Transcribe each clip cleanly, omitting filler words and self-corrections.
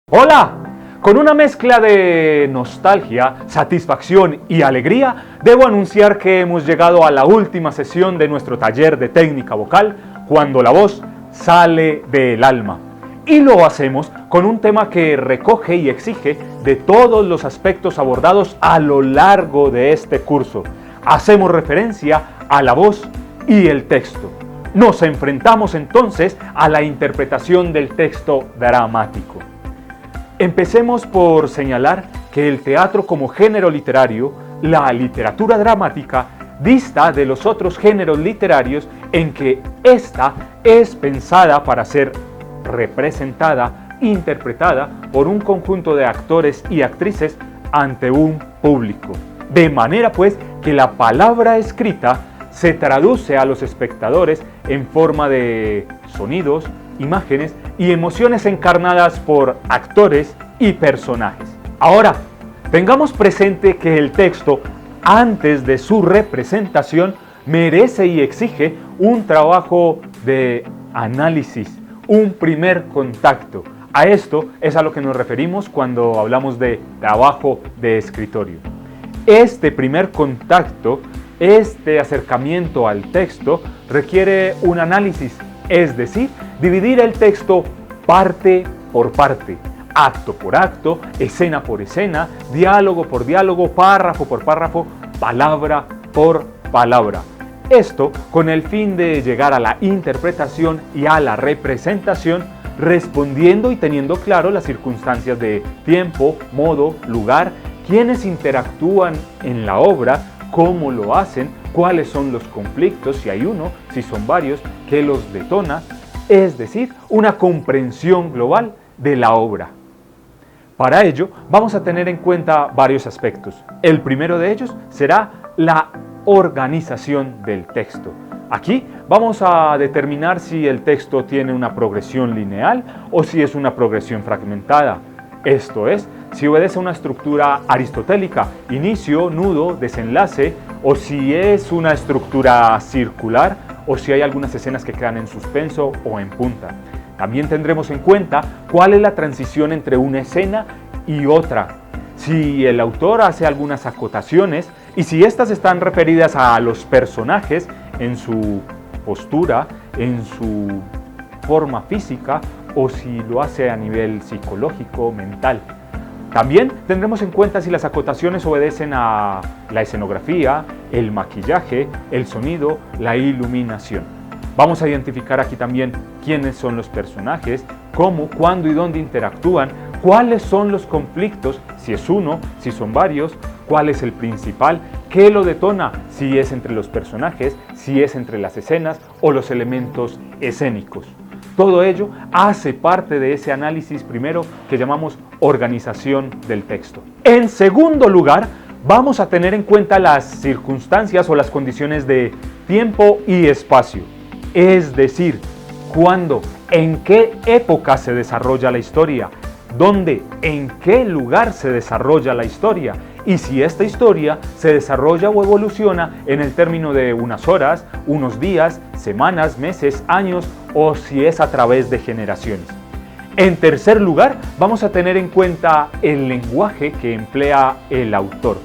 Hola, con una mezcla de nostalgia, satisfacción y alegría, debo anunciar que hemos llegado a la última sesión de nuestro taller de técnica vocal, cuando la voz sale del alma. Y lo hacemos con un tema que recoge y exige de todos los aspectos abordados a lo largo de este curso. Hacemos referencia a la voz y el texto. Nos enfrentamos entonces a la interpretación del texto dramático. Empecemos por señalar que el teatro como género literario, la literatura dramática, dista de los otros géneros literarios en que ésta es pensada para ser representada, interpretada por un conjunto de actores y actrices ante un público. De manera pues que la palabra escrita se traduce a los espectadores en forma de sonidos, imágenes y emociones encarnadas por actores y personajes. Ahora, tengamos presente que el texto, antes de su representación, merece y exige un trabajo de análisis, un primer contacto. A esto es a lo que nos referimos cuando hablamos de trabajo de escritorio. Este primer contacto, este acercamiento al texto, requiere un análisis, es decir, dividir el texto parte por parte, acto por acto, escena por escena, diálogo por diálogo, párrafo por párrafo, palabra por palabra. Esto con el fin de llegar a la interpretación y a la representación, respondiendo y teniendo claro las circunstancias de tiempo, modo, lugar, quiénes interactúan en la obra, cómo lo hacen, cuáles son los conflictos, si hay uno, si son varios, qué los detona, es decir, una comprensión global de la obra. Para ello, vamos a tener en cuenta varios aspectos. El primero de ellos será la organización del texto. Aquí vamos a determinar si el texto tiene una progresión lineal o si es una progresión fragmentada. Esto es, si obedece a una estructura aristotélica, inicio, nudo, desenlace, o si es una estructura circular, o si hay algunas escenas que quedan en suspenso o en punta. También tendremos en cuenta cuál es la transición entre una escena y otra, si el autor hace algunas acotaciones y si estas están referidas a los personajes en su postura, en su forma física, o si lo hace a nivel psicológico, mental. También tendremos en cuenta si las acotaciones obedecen a la escenografía, el maquillaje, el sonido, la iluminación. Vamos a identificar aquí también quiénes son los personajes, cómo, cuándo y dónde interactúan, cuáles son los conflictos, si es uno, si son varios, cuál es el principal, qué lo detona, si es entre los personajes, si es entre las escenas o los elementos escénicos. Todo ello hace parte de ese análisis primero que llamamos organización del texto. En segundo lugar, vamos a tener en cuenta las circunstancias o las condiciones de tiempo y espacio. Es decir, cuándo, en qué época se desarrolla la historia, dónde, en qué lugar se desarrolla la historia y si esta historia se desarrolla o evoluciona en el término de unas horas, unos días, semanas, meses, años o si es a través de generaciones. En tercer lugar, vamos a tener en cuenta el lenguaje que emplea el autor.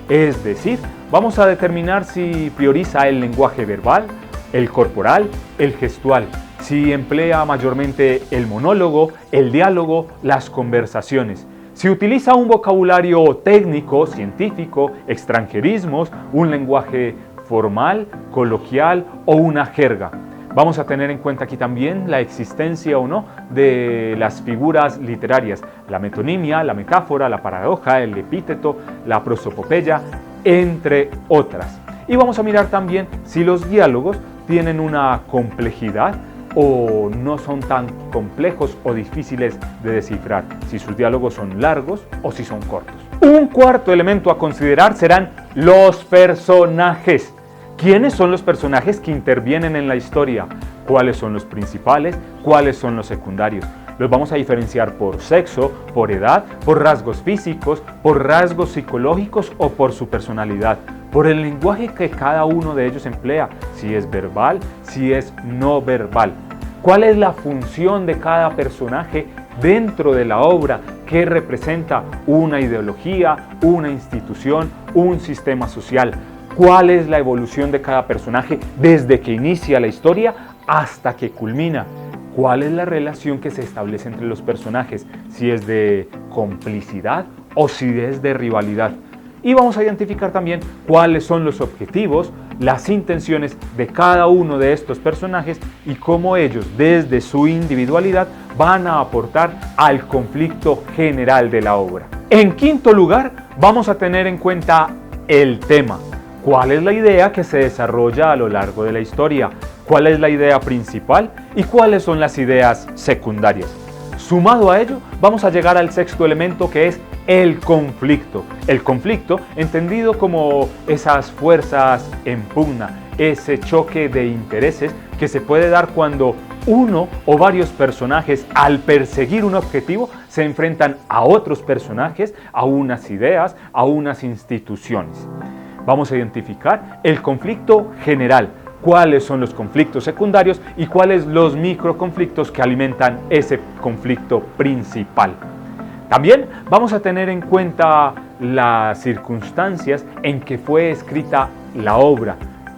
Es decir, vamos a determinar si prioriza el lenguaje verbal, el corporal, el gestual, si emplea mayormente el monólogo, el diálogo, las conversaciones. Si utiliza un vocabulario técnico, científico, extranjerismos, un lenguaje formal, coloquial o una jerga. Vamos a tener en cuenta aquí también la existencia o no de las figuras literarias, la metonimia, la metáfora, la paradoja, el epíteto, la prosopopeya, entre otras. Y vamos a mirar también si los diálogos tienen una complejidad o no son tan complejos o difíciles de descifrar, si sus diálogos son largos o si son cortos. Un cuarto elemento a considerar serán los personajes. ¿Quiénes son los personajes que intervienen en la historia? ¿Cuáles son los principales? ¿Cuáles son los secundarios? Los vamos a diferenciar por sexo, por edad, por rasgos físicos, por rasgos psicológicos o por su personalidad, por el lenguaje que cada uno de ellos emplea, si es verbal, si es no verbal. ¿Cuál es la función de cada personaje dentro de la obra qué representa una ideología, una institución, un sistema social. ¿Cuál es la evolución de cada personaje desde que inicia la historia hasta que culmina? ¿Cuál es la relación que se establece entre los personajes? Si es de complicidad o si es de rivalidad. Y vamos a identificar también cuáles son los objetivos, las intenciones de cada uno de estos personajes y cómo ellos, desde su individualidad, van a aportar al conflicto general de la obra. En quinto lugar, vamos a tener en cuenta el tema. ¿Cuál es la idea que se desarrolla a lo largo de la historia? ¿Cuál es la idea principal? ¿Y cuáles son las ideas secundarias? Sumado a ello, vamos a llegar al sexto elemento, que es el conflicto. El conflicto, entendido como esas fuerzas en pugna, ese choque de intereses que se puede dar cuando uno o varios personajes, al perseguir un objetivo, se enfrentan a otros personajes, a unas ideas, a unas instituciones. Vamos a identificar el conflicto general, cuáles son los conflictos secundarios y cuáles los microconflictos que alimentan ese conflicto principal. También vamos a tener en cuenta las circunstancias en que fue escrita la obra,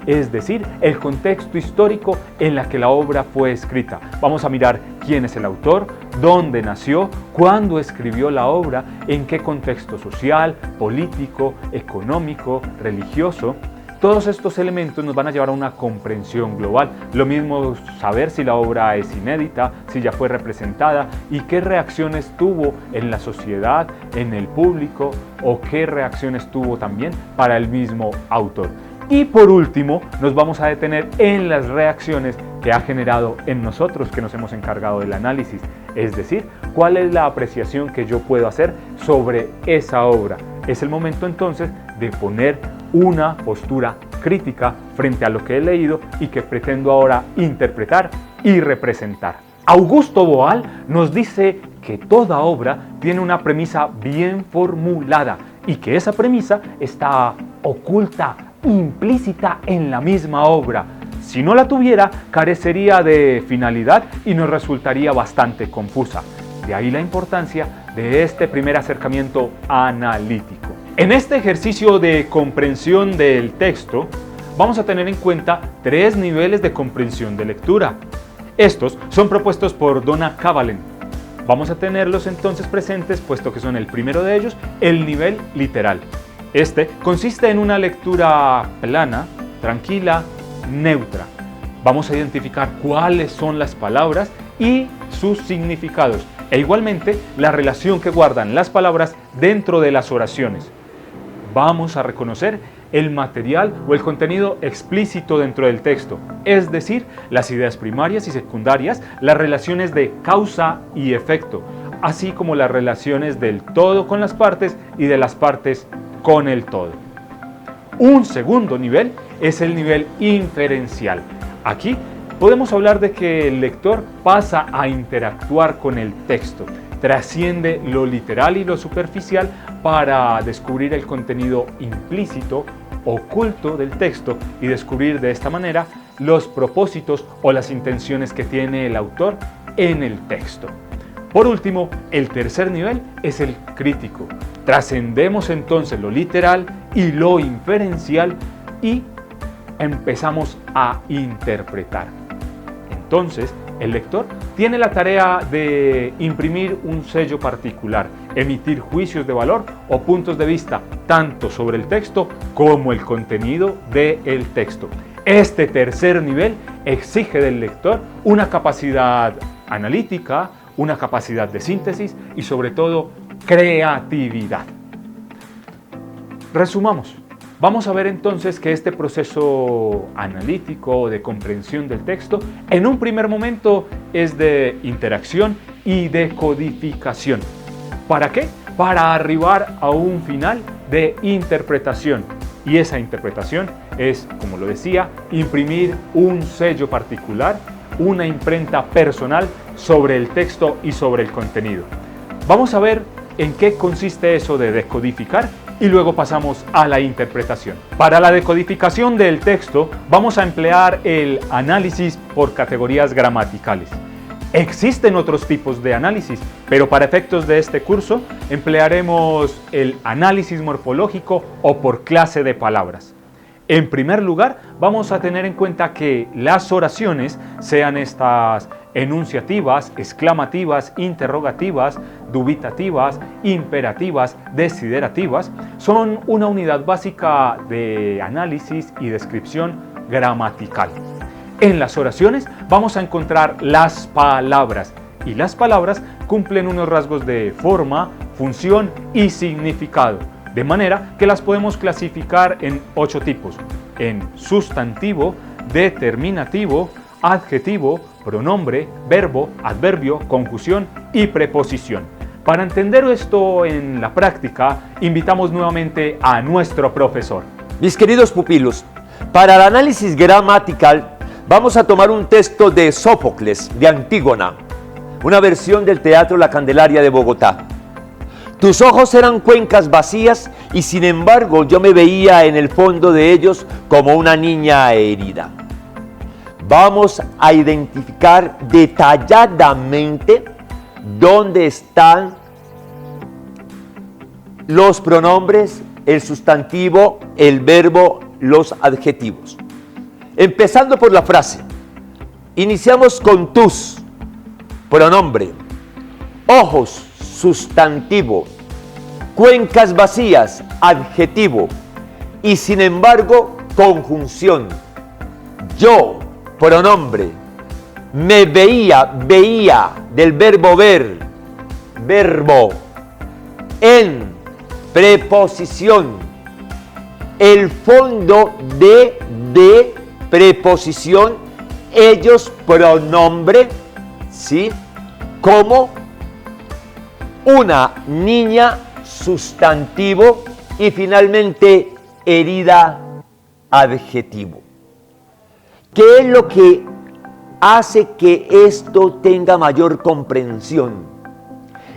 es decir, el contexto histórico en la que la obra fue escrita. Vamos a mirar quién es el autor, dónde nació, cuándo escribió la obra, en qué contexto social, político, económico, religioso. Todos estos elementos nos van a llevar a una comprensión global. Lo mismo saber si la obra es inédita, si ya fue representada y qué reacciones tuvo en la sociedad, en el público o qué reacciones tuvo también para el mismo autor. Y por último, nos vamos a detener en las reacciones que ha generado en nosotros que nos hemos encargado del análisis. Es decir, cuál es la apreciación que yo puedo hacer sobre esa obra. Es el momento entonces de poner una postura crítica frente a lo que he leído y que pretendo ahora interpretar y representar. Augusto Boal nos dice que toda obra tiene una premisa bien formulada y que esa premisa está oculta, implícita en la misma obra. Si no la tuviera, carecería de finalidad y nos resultaría bastante confusa. De ahí la importancia de este primer acercamiento analítico. En este ejercicio de comprensión del texto, vamos a tener en cuenta 3 niveles de comprensión de lectura. Estos son propuestos por Donna Kavalin. Vamos a tenerlos entonces presentes, puesto que son el primero de ellos, el nivel literal. Este consiste en una lectura plana, tranquila, neutra. Vamos a identificar cuáles son las palabras y sus significados, e igualmente la relación que guardan las palabras dentro de las oraciones. Vamos a reconocer el material o el contenido explícito dentro del texto, es decir, las ideas primarias y secundarias, las relaciones de causa y efecto, así como las relaciones del todo con las partes y de las partes con el todo. Un segundo nivel es el nivel inferencial. Aquí podemos hablar de que el lector pasa a interactuar con el texto, trasciende lo literal y lo superficial para descubrir el contenido implícito, oculto del texto y descubrir de esta manera los propósitos o las intenciones que tiene el autor en el texto. Por último, el tercer nivel es el crítico. Trascendemos entonces lo literal y lo inferencial y empezamos a interpretar. Entonces, el lector tiene la tarea de imprimir un sello particular, emitir juicios de valor o puntos de vista, tanto sobre el texto como el contenido del texto. Este tercer nivel exige del lector una capacidad analítica, una capacidad de síntesis y sobre todo creatividad. Resumamos. Vamos a ver entonces que este proceso analítico de comprensión del texto en un primer momento es de interacción y de codificación. ¿Para qué? Para arribar a un final de interpretación. Y esa interpretación es, como lo decía, imprimir un sello particular, una imprenta personal sobre el texto y sobre el contenido. Vamos a ver en qué consiste eso de decodificar y luego pasamos a la interpretación. Para la decodificación del texto vamos a emplear el análisis por categorías gramaticales. Existen otros tipos de análisis, pero para efectos de este curso emplearemos el análisis morfológico o por clase de palabras. En primer lugar, vamos a tener en cuenta que las oraciones, sean estas enunciativas, exclamativas, interrogativas, dubitativas, imperativas, desiderativas, son una unidad básica de análisis y descripción gramatical. En las oraciones vamos a encontrar las palabras, y las palabras cumplen unos rasgos de forma, función y significado, de manera que las podemos clasificar en 8 tipos: en sustantivo, determinativo, adjetivo, pronombre, verbo, adverbio, conjunción y preposición. Para entender esto en la práctica, invitamos nuevamente a nuestro profesor. Mis queridos pupilos, para el análisis gramatical vamos a tomar un texto de Sófocles, de Antígona, una versión del Teatro La Candelaria de Bogotá. Tus ojos eran cuencas vacías y sin embargo yo me veía en el fondo de ellos como una niña herida. Vamos a identificar detalladamente dónde están los pronombres, el sustantivo, el verbo, los adjetivos. Empezando por la frase, iniciamos con tus, pronombre, ojos, sustantivo, cuencas vacías, adjetivo, y sin embargo, conjunción. Yo, pronombre, me veía, del verbo ver, verbo, en, preposición, el fondo de preposición, ellos, pronombre, ¿sí? Como una niña, sustantivo, y finalmente herida, adjetivo. ¿Qué es lo que hace que esto tenga mayor comprensión?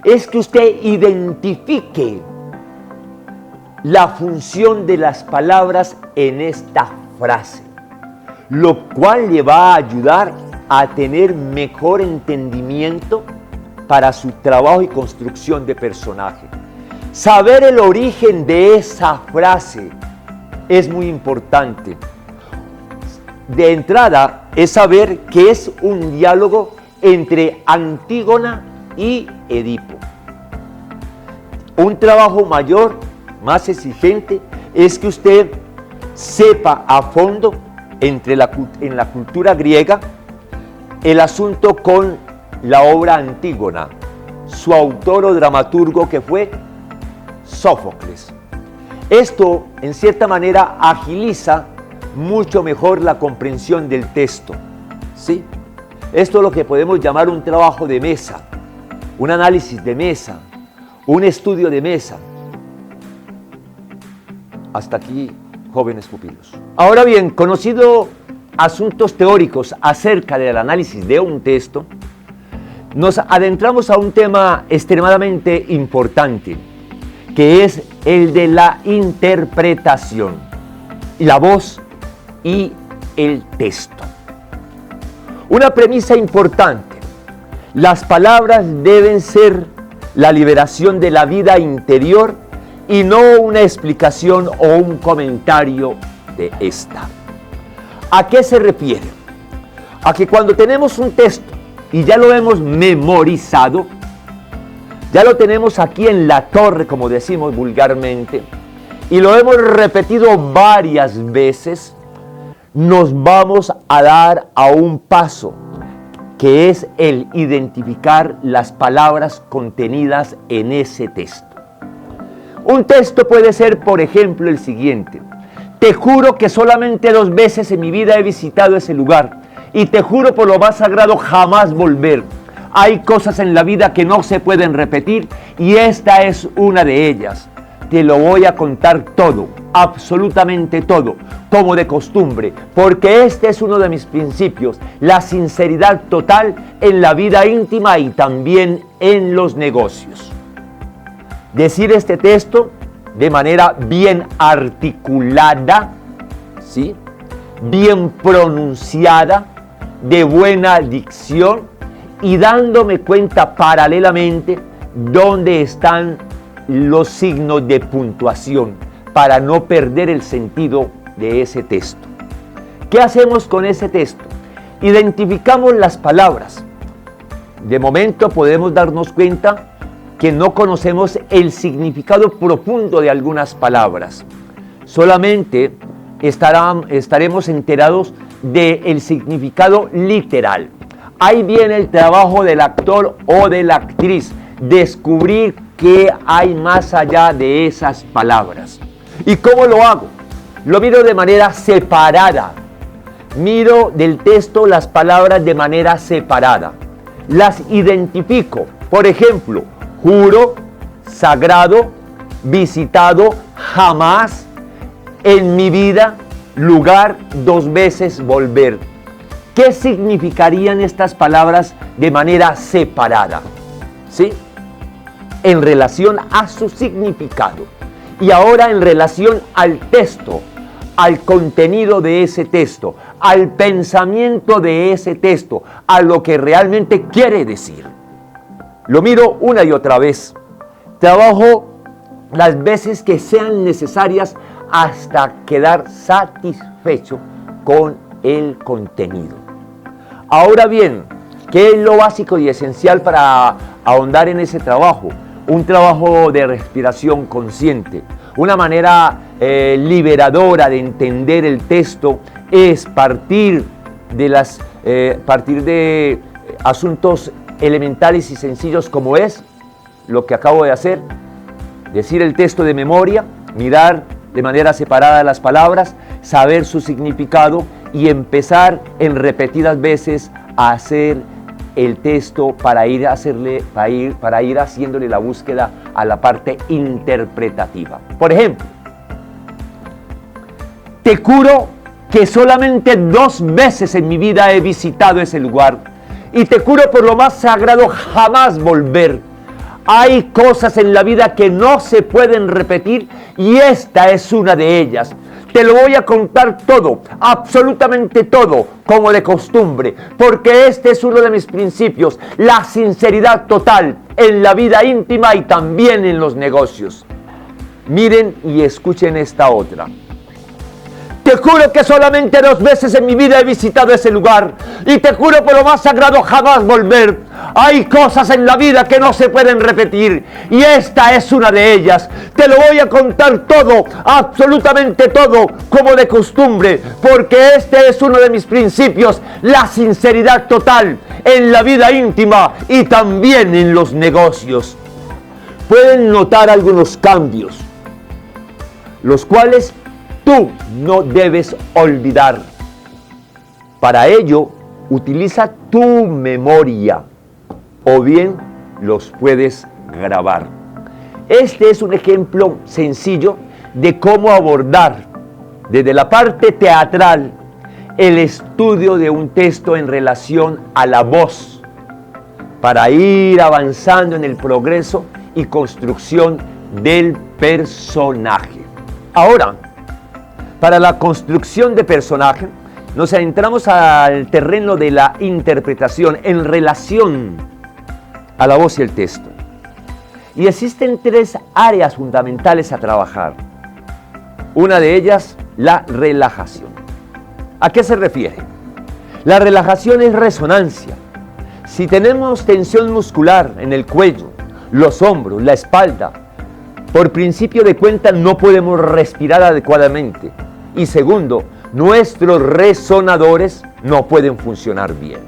Es que usted identifique la función de las palabras en esta frase, lo cual le va a ayudar a tener mejor entendimiento para su trabajo y construcción de personaje. Saber el origen de esa frase es muy importante. De entrada es saber que es un diálogo entre Antígona y Edipo. Un trabajo mayor, más exigente, es que usted sepa a fondo en la cultura griega el asunto con la obra Antígona, su autor o dramaturgo que fue Sófocles. Esto, en cierta manera, agiliza mucho mejor la comprensión del texto, ¿sí? Esto es lo que podemos llamar un trabajo de mesa, un análisis de mesa, un estudio de mesa. Hasta aquí, jóvenes pupilos. Ahora bien, conocido asuntos teóricos acerca del análisis de un texto, nos adentramos a un tema extremadamente importante, que es el de la interpretación, la voz y el texto. Una premisa importante: las palabras deben ser la liberación de la vida interior y no una explicación o un comentario de esta. ¿A qué se refiere? A que cuando tenemos un texto y ya lo hemos memorizado, ya lo tenemos aquí en la torre, como decimos vulgarmente, y lo hemos repetido varias veces, nos vamos a dar a un paso, que es el identificar las palabras contenidas en ese texto. Un texto puede ser, por ejemplo, el siguiente: te juro que solamente 2 veces en mi vida he visitado ese lugar, y te juro por lo más sagrado jamás volver. Hay cosas en la vida que no se pueden repetir, y esta es una de ellas. Te lo voy a contar todo, absolutamente todo, como de costumbre, porque este es uno de mis principios: la sinceridad total en la vida íntima y también en los negocios. Decir este texto de manera bien articulada, ¿sí?, bien pronunciada, de buena dicción y dándome cuenta paralelamente dónde están los signos de puntuación para no perder el sentido de ese texto. ¿Qué hacemos con ese texto? Identificamos las palabras. De momento podemos darnos cuenta que no conocemos el significado profundo de algunas palabras. Solamente estaremos enterados del significado literal. Ahí viene el trabajo del actor o de la actriz, descubrir qué hay más allá de esas palabras. ¿Y cómo lo hago? Lo miro de manera separada. Miro del texto las palabras de manera separada. Las identifico. Por ejemplo, juro, sagrado, visitado, jamás, en mi vida, lugar, 2 veces volver. ¿Qué significarían estas palabras de manera separada? ¿Sí? En relación a su significado. Y ahora en relación al texto, al contenido de ese texto, al pensamiento de ese texto, a lo que realmente quiere decir. Lo miro una y otra vez. Trabajo las veces que sean necesarias hasta quedar satisfecho con el contenido. Ahora bien, ¿qué es lo básico y esencial para ahondar en ese trabajo? Un trabajo de respiración consciente. Una manera liberadora de entender el texto es partir de asuntos elementales y sencillos como es lo que acabo de hacer, decir el texto de memoria, mirar de manera separada las palabras, saber su significado y empezar en repetidas veces a hacer el texto para ir haciéndole la búsqueda a la parte interpretativa. Por ejemplo, te juro que solamente 2 veces en mi vida he visitado ese lugar y te juro por lo más sagrado jamás volver. Hay cosas en la vida que no se pueden repetir y esta es una de ellas. Te lo voy a contar todo, absolutamente todo, como de costumbre, porque este es uno de mis principios, la sinceridad total en la vida íntima y también en los negocios. Miren y escuchen esta otra. Te juro que solamente 2 veces en mi vida he visitado ese lugar y te juro por lo más sagrado jamás volver. Hay cosas en la vida que no se pueden repetir y esta es una de ellas. Te lo voy a contar todo, absolutamente todo, como de costumbre, porque este es uno de mis principios, la sinceridad total en la vida íntima y también en los negocios. Pueden notar algunos cambios, los cuales tú no debes olvidar. Para ello, utiliza tu memoria o bien los puedes grabar. Este es un ejemplo sencillo de cómo abordar desde la parte teatral el estudio de un texto en relación a la voz para ir avanzando en el progreso y construcción del personaje. Ahora, para la construcción de personaje, nos adentramos al terreno de la interpretación en relación a la voz y el texto. Y existen 3 áreas fundamentales a trabajar. Una de ellas, la relajación. ¿A qué se refiere? La relajación es resonancia. Si tenemos tensión muscular en el cuello, los hombros, la espalda, por principio de cuenta no podemos respirar adecuadamente. Y segundo, nuestros resonadores no pueden funcionar bien.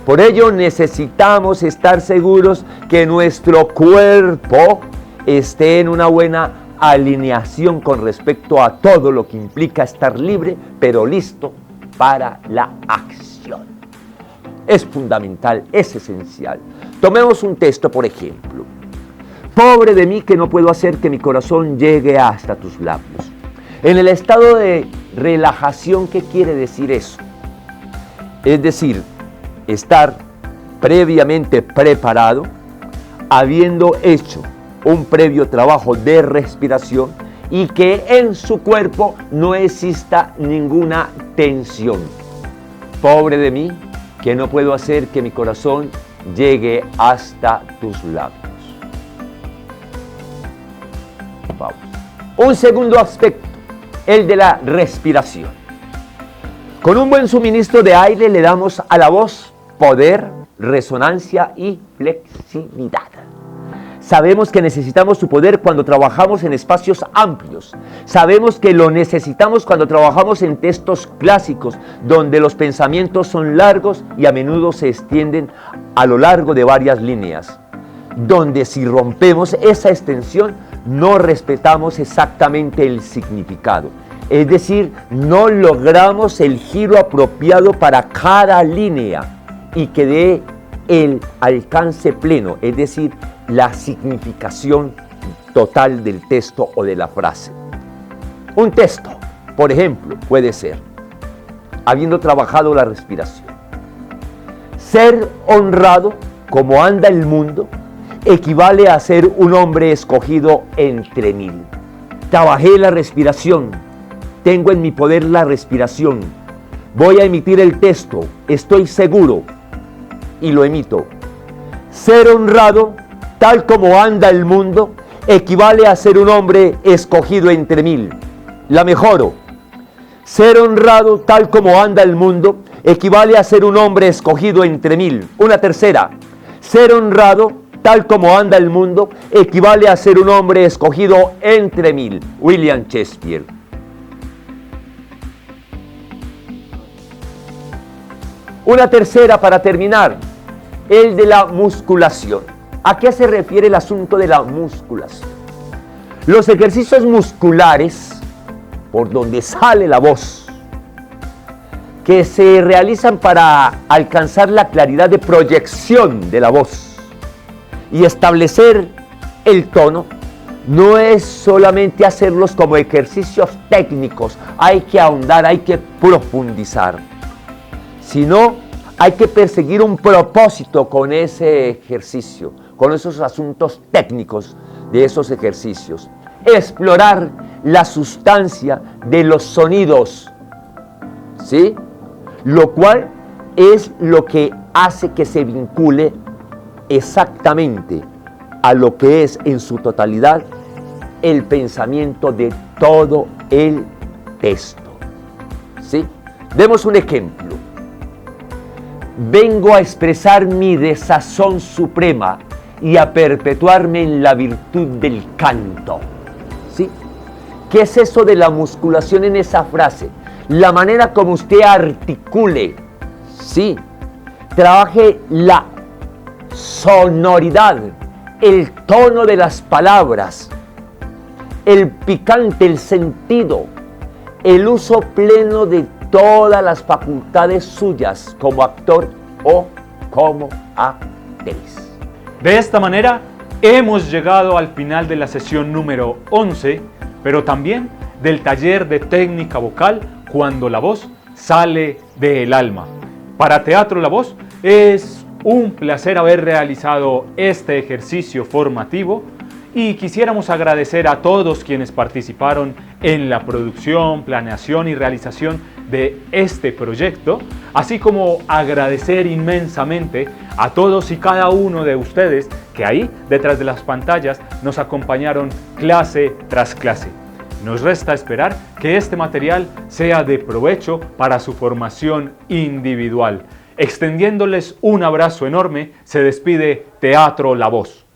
Por ello necesitamos estar seguros que nuestro cuerpo esté en una buena alineación con respecto a todo lo que implica estar libre, pero listo para la acción. Es fundamental, es esencial. Tomemos un texto, por ejemplo. Pobre de mí que no puedo hacer que mi corazón llegue hasta tus labios. En el estado de relajación, ¿qué quiere decir eso? Es decir, estar previamente preparado, habiendo hecho un previo trabajo de respiración y que en su cuerpo no exista ninguna tensión. Pobre de mí, que no puedo hacer que mi corazón llegue hasta tus labios. Vamos. Un segundo aspecto, el de la respiración. Con un buen suministro de aire le damos a la voz poder, resonancia y flexibilidad. Sabemos que necesitamos su poder cuando trabajamos en espacios amplios. Sabemos que lo necesitamos cuando trabajamos en textos clásicos, donde los pensamientos son largos y a menudo se extienden a lo largo de varias líneas. Donde si rompemos esa extensión, no respetamos exactamente el significado. Es decir, no logramos el giro apropiado para cada línea y que dé el alcance pleno, es decir, la significación total del texto o de la frase. Un texto, por ejemplo, puede ser, habiendo trabajado la respiración: ser honrado como anda el mundo equivale a ser un hombre escogido entre mil. Trabajé la respiración, tengo en mi poder la respiración, voy a emitir el texto, estoy seguro, y lo emito. Ser honrado, tal como anda el mundo, equivale a ser un hombre escogido entre mil. La mejoro. Ser honrado, tal como anda el mundo, equivale a ser un hombre escogido entre mil. Una tercera. Ser honrado, tal como anda el mundo, equivale a ser un hombre escogido entre mil. William Shakespeare. Una tercera para terminar, el de la musculación. ¿A qué se refiere el asunto de la musculación? Los ejercicios musculares, por donde sale la voz, que se realizan para alcanzar la claridad de proyección de la voz y establecer el tono, no es solamente hacerlos como ejercicios técnicos, hay que ahondar, hay que profundizar, sino hay que perseguir un propósito con ese ejercicio, con esos asuntos técnicos de esos ejercicios. Explorar la sustancia de los sonidos, ¿sí? Lo cual es lo que hace que se vincule exactamente a lo que es en su totalidad el pensamiento de todo el texto, ¿sí? Demos un ejemplo. Vengo a expresar mi desazón suprema y a perpetuarme en la virtud del canto, ¿sí? ¿Qué es eso de la musculación en esa frase? La manera como usted articule, ¿sí? Trabaje la sonoridad, el tono de las palabras, el picante, el sentido, el uso pleno de todas las facultades suyas como actor o como actriz. De esta manera hemos llegado al final de la sesión número 11, pero también del taller de técnica vocal cuando la voz sale del alma. Para Teatro La Voz es un placer haber realizado este ejercicio formativo y quisiéramos agradecer a todos quienes participaron en la producción, planeación y realización de este proyecto, así como agradecer inmensamente a todos y cada uno de ustedes que ahí, detrás de las pantallas, nos acompañaron clase tras clase. Nos resta esperar que este material sea de provecho para su formación individual. Extendiéndoles un abrazo enorme, se despide Teatro La Voz.